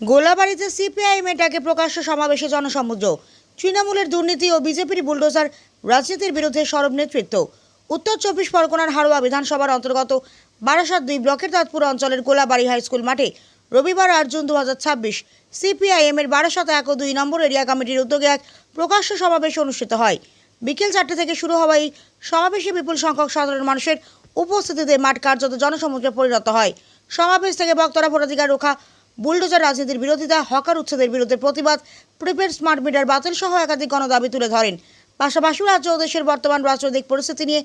গোলাবাড়িতে সিপিআইএমের ডাকে প্রকাশ্য সমাবেশে জনসমুদ্র। তৃণমূলের দুর্নীতি ও বিজেপির বুলডোজার রাজনীতির বিরুদ্ধে সরব নেতৃত্ব। উত্তর 24 পরগনার হাড়োয়া বিধানসভার অন্তর্গত বারাসাত 2 ব্লকের তাঁতপুর অঞ্চলের গোলাবাড়ি হাই স্কুল মাঠে রবিবার 8 জুন 2026 সিপিআইএমের বারাসাত 1 ও 2 নম্বর এরিয়া কমিটির উদ্যোগে এক প্রকাশ্য সমাবেশ অনুষ্ঠিত হয়। বিকেল 4টে থেকে শুরু হওয়া এই সমাবেশে বিপুল সংখ্যক সাধারণ মানুষের উপস্থিতিতে মাঠ কার্যত জনসমুদ্রে পরিণত হয়। সমাবেশ থেকে বক্তারা ভোটাধিকার রক্ষা, বুলডোজার রাজনীতির বিরোধিতা, হকার উচ্ছেদের বিরুদ্ধে প্রতিবাদ, প্রিপেড স্মার্ট মিটার বাতিল সহ একাধিক গণদাবি তুলে ধরেন। পাশাপাশি রাজ্য ও দেশের বর্তমান রাজনৈতিক পরিস্থিতি নিয়ে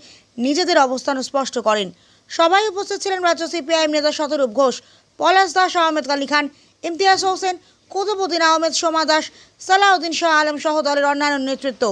নিজেদের অবস্থান স্পষ্ট করেন। সবাই উপস্থিত ছিলেন রাজ্য সিপিআইএম নেতা শতরূপ ঘোষ, পলাশ দাস, আহমেদ আলী খান, ইমতিয়াজ হোসেন, কুতুবুদ্দিন আহমেদ, সোমা দাস, সালাউদ্দিন শাহ আলম সহ দলের অন্যান্য নেতৃত্ব।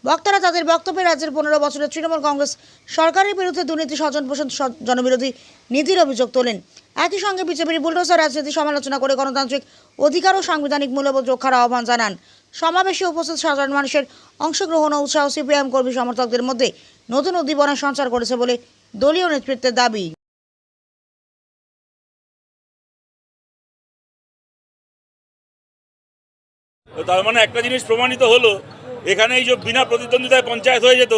বক্তারা তাদের বক্তব্যে রাজ্যের 15 বছরের তৃণমূল কংগ্রেস সরকারের বিরুদ্ধে দুর্নীতি, স্বজনপোষণ, জনবিরোধী নীতির অভিযোগ তোলেন। একই সঙ্গে বিজেপির বুলডোজার রাজনীতি সমালোচনা করে গণতান্ত্রিক অধিকার ও সাংবিধানিক মূল্যবোধ রক্ষার আহ্বান জানান। সমাবেশে উপস্থিত সাধারণ মানুষের অংশগ্রহণ ও উৎসাহ সিপিআইএম কর্মী সমর্থকদের মধ্যে নতুন উদ্দীপনা সঞ্চার করেছে বলে দলীয় নেতৃত্বের দাবি। তার মানে একটা জিনিস প্রমাণিত হলো, এখানে এই যে বিনা প্রতিদ্বন্দ্বিতায় পঞ্চায়েত হয়ে যেত,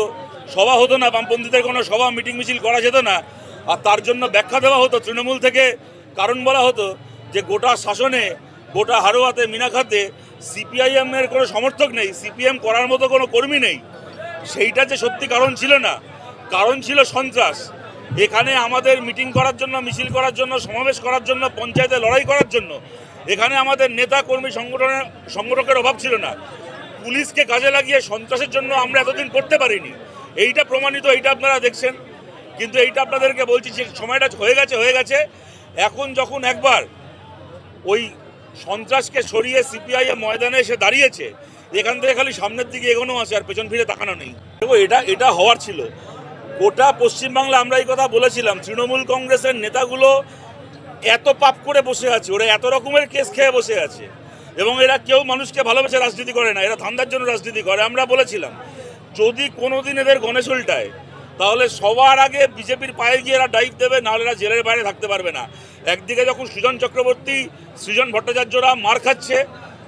সভা হতো না, বামপন্থীদের কোনো সভা মিটিং মিছিল করা যেত না। আর তার জন্য ব্যাখ্যা দেওয়া হতো তৃণমূল থেকে, কারণ বলা হতো যে গোটা শাসনে, গোটা হাড়োয়াতে, মিনাখাতে সিপিআইএমের কোনো সমর্থক নেই, সিপিএম করার মতো কোনো কর্মী নেই। সেইটা যে সত্যি কারণ ছিল না, কারণ ছিল সন্ত্রাস। এখানে আমাদের মিটিং করার জন্য, মিছিল করার জন্য, সমাবেশ করার জন্য, পঞ্চায়েতে লড়াই করার জন্য এখানে আমাদের নেতা কর্মী সংগঠকের অভাব ছিল না। পুলিশকে কাজে লাগিয়ে সন্ত্রাসের জন্য আমরা এতদিন করতে পারিনি, এইটা প্রমাণিত, এইটা আপনারা দেখছেন। কিন্তু এইটা আপনাদেরকে বলছি যে সময়টা হয়ে গেছে। এখন যখন একবার ওই সন্ত্রাসকে সরিয়ে সিপিআইএম ময়দানে এসে দাঁড়িয়েছে, এখান থেকে খালি সামনের দিকে এগোনো আছে, আর পেছন ফিরে তাকানো নেই। দেখো, এটা হওয়ার ছিল। গোটা পশ্চিমবাংলা আমরা এই কথা বলেছিলাম, তৃণমূল কংগ্রেসের নেতাগুলো এত পাপ করে বসে আছে, ওরা এত রকমের কেস খেয়ে বসে আছে, এবং এরা কেউ মানুষকে ভালোবেসে রাজনীতি করে না, এরা ধান্দার জন্য রাজনীতি করে। আমরা বলেছিলাম যদি কোনোদিন এদের গণেশ উল্টায়, তাহলে সবার আগে বিজেপির পায়ে গিয়ে এরা ডাইভ দেবে, নাহলে এরা জেলের বাইরে থাকতে পারবে না। একদিকে যখন সৃজন চক্রবর্তী, সৃজন ভট্টাচার্যরা মার খাচ্ছে,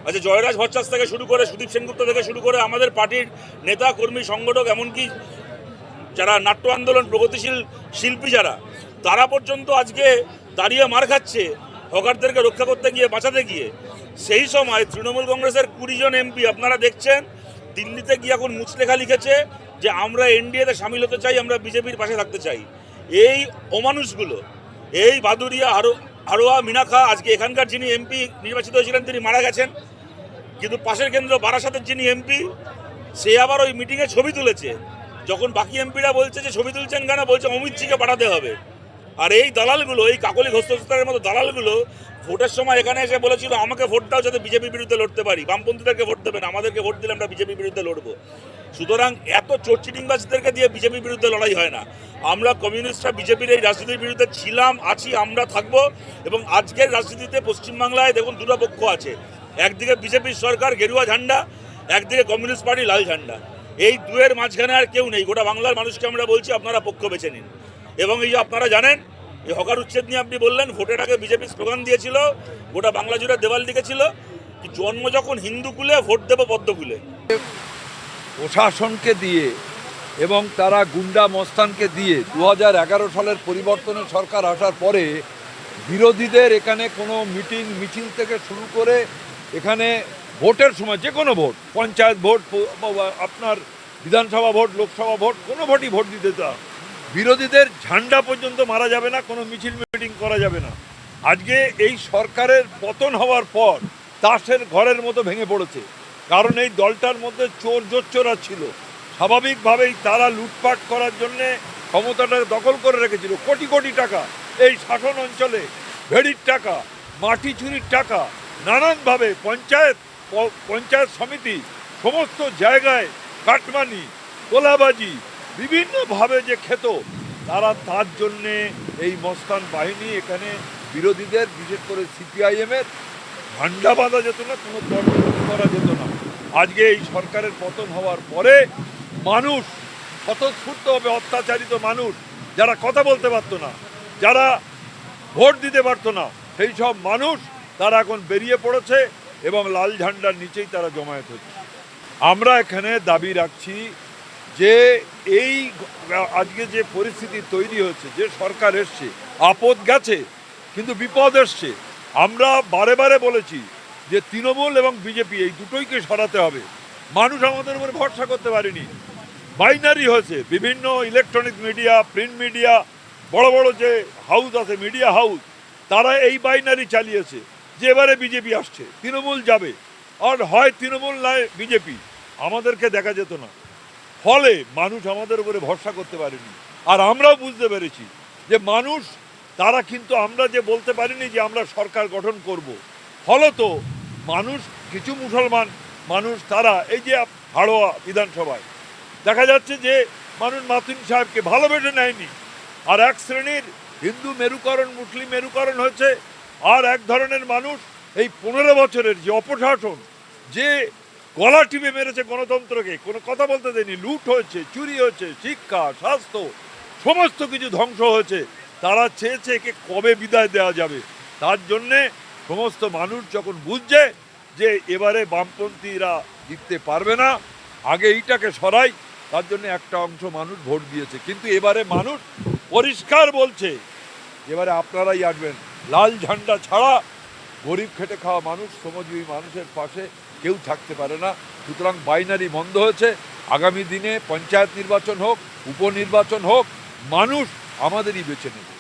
আচ্ছা জয়রাজ ভট্টাচার্য থেকে শুরু করে, সুদীপ সেনগুপ্ত থেকে শুরু করে আমাদের পার্টির নেতা কর্মী সংগঠক, এমনকি যারা নাট্য আন্দোলন প্রগতিশীল শিল্পী যারা, তারা পর্যন্ত আজকে দাঁড়িয়ে মার খাচ্ছে হকারদেরকে রক্ষা করতে গিয়ে, বাঁচাতে গিয়ে। সেই সময় তৃণমূল কংগ্রেসের 20 জন এমপি আপনারা দেখছেন দিল্লিতে গিয়ে এখন মুচলেখা লিখেছে যে আমরা এনডিএতে সামিল হতে চাই, আমরা বিজেপির পাশে থাকতে চাই। এই অমানুষগুলো, এই বাদুরিয়া, হাড়োয়া, মিনাখা, আজকে এখানকার যিনি এমপি নির্বাচিত হয়েছিলেন তিনি মারা গেছেন, কিন্তু পাশের কেন্দ্র বারাসাতের যিনি এমপি, সে আবার ওই মিটিংয়ে ছবি তুলেছে। যখন বাকি এমপিরা বলছে যে ছবি তুলছেন কেন, বলছে অমিতজিকে পাঠাতে হবে। আর এই দালালগুলো, এই কাকলি ঘোষের মতো দালালগুলো ভোটের সময় এখানে এসে বলেছিল আমাকে ভোট দাও যাতে বিজেপির বিরুদ্ধে লড়তে পারি, বামপন্থীদেরকে ভোট দেবেন, আমাদেরকে ভোট দিলে আমরা বিজেপির বিরুদ্ধে লড়বো। সুতরাং এত চোরচিটিংবাজদেরকে দিয়ে বিজেপির বিরুদ্ধে লড়াই হয় না। আমরা কমিউনিস্টরা বিজেপির এই রাজনীতির বিরুদ্ধে ছিলাম, আছি, আমরা থাকবো। এবং আজকের রাজনীতিতে পশ্চিমবাংলায় দেখুন দুটো পক্ষ আছে, একদিকে বিজেপির সরকার গেরুয়া ঝান্ডা, একদিকে কমিউনিস্ট পার্টি লাল ঝান্ডা। এই দুয়ের মাঝখানে আর কেউ নেই। গোটা বাংলার মানুষকে আমরা বলছি আপনারা পক্ষ বেছে নিন। এবং এই যে আপনারা জানেন, এই হকার উচ্ছেদ নিয়ে আপনি বললেন, ভোটের আগে বিজেপি স্লোগান দিয়েছিল, গোটা বাংলা জুড়ে দেওয়াল লিখেছিল, জন্ম যখন হিন্দু কুলে, ভোট দেব পদ্ম কুলে। প্রশাসনকে দিয়ে এবং তারা গুন্ডা মস্তানকে দিয়ে 2011 সালের পরিবর্তনের সরকার আসার পরে বিরোধীদের এখানে কোনো মিটিং মিছিল থেকে শুরু করে এখানে ভোটের সময় যে কোনো ভোট, পঞ্চায়েত ভোট, আপনার বিধানসভা ভোট, লোকসভা ভোট, কোনো ভোটই ভোট দিতে তা বিরোধীদের ঝান্ডা পর্যন্ত মারা যাবে না, কোনো মিছিল মিটিং করা যাবে না। আজকে এই সরকারের পতন হওয়ার পর তাসের ঘরের মতো ভেঙে পড়েছে, কারণ এই দলটার মধ্যে চোর জোচ্চোরা ছিল। স্বাভাবিকভাবেই তারা লুটপাট করার জন্যে ক্ষমতাটা দখল করে রেখেছিল। কোটি কোটি টাকা এই শাসন অঞ্চলে, ভেড়ির টাকা, মাটি চুরির টাকা, নানানভাবে পঞ্চায়েত সমিতি, সমস্ত জায়গায় কাটমানি, তোলাবাজি বিভিন্নভাবে যে খেত, তার জন্যে এই মস্তান বাহিনী এখানে বিরোধীদের, বিশেষ করে সিপিআইএমের ঝান্ডা বাঁধা যেত না, কোনো তর্ক করা যেত না। আজকে এই সরকারের পতন হওয়ার পরে মানুষ স্বতঃস্ফূর্তভাবে, অত্যাচারিত মানুষ, যারা কথা বলতে পারতো না, যারা ভোট দিতে পারতো না, সেই সব মানুষ তারা এখন বেরিয়ে পড়েছে এবং লাল ঝান্ডার নিচেই তারা জমায়েত হচ্ছে। আমরা এখানে দাবি রাখছি যে এই আজকে যে পরিস্থিতি তৈরি হচ্ছে, যে সরকার এসছে, আপদ গেছে কিন্তু বিপদ এসছে। আমরা বারে বারে বলেছি যে তৃণমূল এবং বিজেপি এই দুটোইকে সরাতে হবে। মানুষ আমাদের উপরে ভরসা করতে পারেনি, বাইনারি হয়েছে। বিভিন্ন ইলেকট্রনিক মিডিয়া, প্রিন্ট মিডিয়া, বড় বড় যে হাউস আছে, মিডিয়া হাউস, তারা এই বাইনারি চালিয়েছে যে এবারে বিজেপি আসছে, তৃণমূল যাবে, আর হয় তৃণমূল নয় বিজেপি। আমাদেরকে দেখা যেত না, ফলে মানুষ আমাদের উপরে ভরসা করতে পারেনি। আর আমরাও বুঝতে পেরেছি যে মানুষ, তারা কিন্তু আমরা যে বলতে পারিনি যে আমরা সরকার গঠন করব, ফলত মানুষ, কিছু মুসলমান মানুষ, তারা এই যে হাড়োয়া বিধানসভায় দেখা যাচ্ছে যে মানুষ মাতুন সাহেবকে ভালোবেসে নেয়নি, আর এক শ্রেণীর হিন্দু মেরুকরণ, মুসলিম মেরুকরণ হয়েছে। আর এক ধরনের মানুষ এই 15 বছরের যে অপশাসন, যে গলা টিপে মেরেছে গণতন্ত্রকে, কোনো কথা বলতে দেয়নি, লুট হয়েছে, চুরি হয়েছে, শিক্ষা, স্বাস্থ্য, সমস্ত কিছু ধ্বংস হয়েছে। তারা চেয়েছে একে কবে বিদায় দেওয়া যাবে। তার জন্যে সমস্ত মানুষ যখন বুঝছে যে এবারে বামপন্থীরা জিততে পারবে না, আগে এইটাকে সরাই, তার জন্য একটা অংশ মানুষ ভোট দিয়েছে। কিন্তু এবারে মানুষ পরিষ্কার বলছে এবারে আপনারাই আসবেন, লাল ঝান্ডা ছাড়া গরিব খেটে খাওয়া মানুষ, শ্রমজীবী মানুষের পাশে কেউ থাকতে পারে না। সুতরাং বাইনারি বন্ধ হয়েছে। আগামী দিনে পঞ্চায়েত নির্বাচন হোক, উপনির্বাচন হোক, মানুষ আমাদেরই বেছে নেবে।